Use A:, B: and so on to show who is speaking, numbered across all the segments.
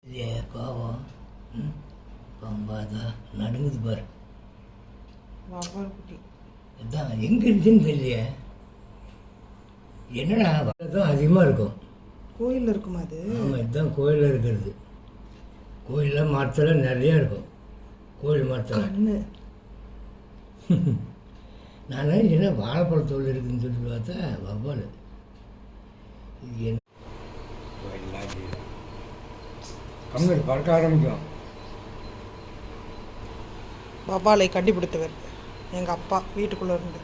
A: இல்லையே பாவம். பாம்பாதா நடுங்குது பாரு.
B: குட்டி
A: இதுதான் எங்கே இருந்துச்சுன்னு தெரியலையே. என்னடா தான் அதிகமாக இருக்கும்.
B: கோயிலில் இருக்குமா அது?
A: ஆமாம், இதுதான் கோயிலில் இருக்கிறது. கோயிலில் மரத்தில் நிறையா இருக்கும். கோயில் மரத்தில் நான் என்ன வாழைப்பழத்தோல் இருக்குதுன்னு சொல்லி பார்த்தா வவ்வால். இது என்ன கம்மிட்டு பறக்க ஆரம்பிக்கும்.
B: வவ்வாலை கண்டுபிடித்தவர் எங்கள் அப்பா வீட்டுக்குள்ளே இருந்து.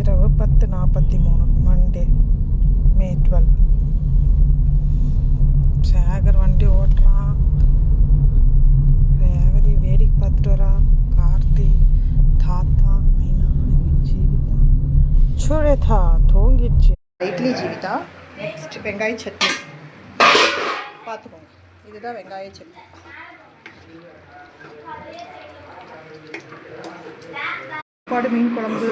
B: இரவு 10:43 மண்டே மே 12. சேகர் வண்டி ஓட்டுறான், ரேவதி வேடிக்கை பார்த்துட்டு வரா, கார்த்தி, தாத்தா, மைனா, ஜீவிதா சுரேதா தூங்கிடுச்சு. இட்லி ஜீவிதா. நெக்ஸ்ட் வெங்காய சட்னி பார்த்துக்கோங்க. இதுதான் வெங்காய சட்னி. சாப்பாடு, மீன் குழம்பு,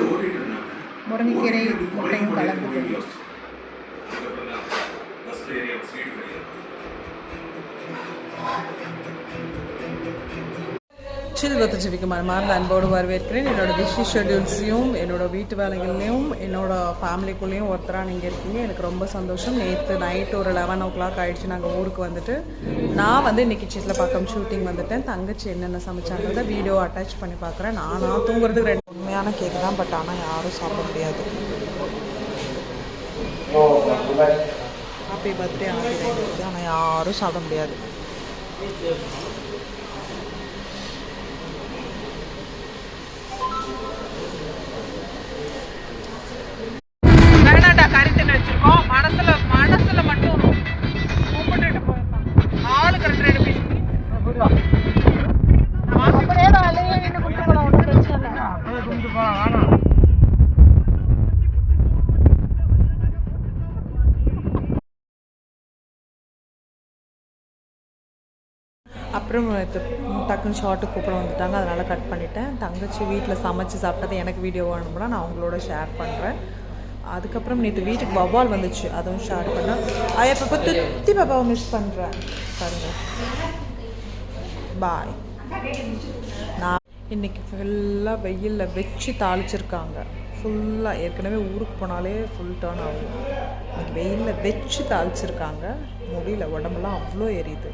B: முருங்கைக்கீரை, முட்டையும் கலந்து. சில்வத்து ஜீவிக்குமார் மாரில் அன்போடு வரவேற்கிறேன். என்னோடய பிஸி ஷெட்யூல்ஸையும் என்னோடய வீட்டு வேலைகள்லையும் என்னோடய ஃபேமிலிக்குள்ளேயும் ஒருத்தராக நீங்கள் இருக்கீங்க. எனக்கு ரொம்ப சந்தோஷம். நேற்று நைட்டு ஒரு 11 o'clock ஆகிடுச்சு நாங்கள் ஊருக்கு வந்துட்டு. நான் வந்து இன்றைக்கி சிட்லப்பாக்கம் ஷூட்டிங் வந்துட்டேன். தங்கச்சி என்னென்ன சமைச்சாங்கிறத வீடியோ அட்டாச் பண்ணி பார்க்குறேன். நான் தூங்குறதுக்கு 2 உண்மையான கேக் தான், பட் ஆனால் யாரும் சாப்பிட முடியாது. ஹாப்பி பர்த்டே ஆகிடுச்சு, ஆனால் யாரும் சாப்பிட முடியாது. கருத்து வச்சிருக்கோம். மனசுல மட்டும் கும்பிட்டுட்டு போயிருந்தோம். ஆளுக்கு 2 பீஸ். அப்புறம் டக்குன்னு ஷார்ட்டு கூப்பிட வந்துட்டாங்க, அதனால் கட் பண்ணிட்டேன். தங்கச்சி வீட்டில் சமைச்சு சாப்பிட்டது எனக்கு வீடியோ வேணும்னா நான் அவங்களோட ஷேர் பண்ணுறேன். அதுக்கப்புறம் நேற்று வீட்டுக்கு வவ்வால் வந்துச்சு, அதுவும் ஷேர் பண்ணேன். எப்போ துத்தி பாப்பாவை மிஸ் பண்ணுறேன் பாருங்கள். பாய். நான் இன்றைக்கி ஃபுல்லாக வெயிலில் வச்சு தாளிச்சிருக்காங்க. ஃபுல்லாக ஏற்கனவே ஊருக்கு போனாலே ஃபுல் டர்ன் ஆகும். இன்றைக்கி வெயிலில் வச்சு தாளிச்சிருக்காங்க. முடியல, உடம்புலாம் அவ்வளோ எரியுது.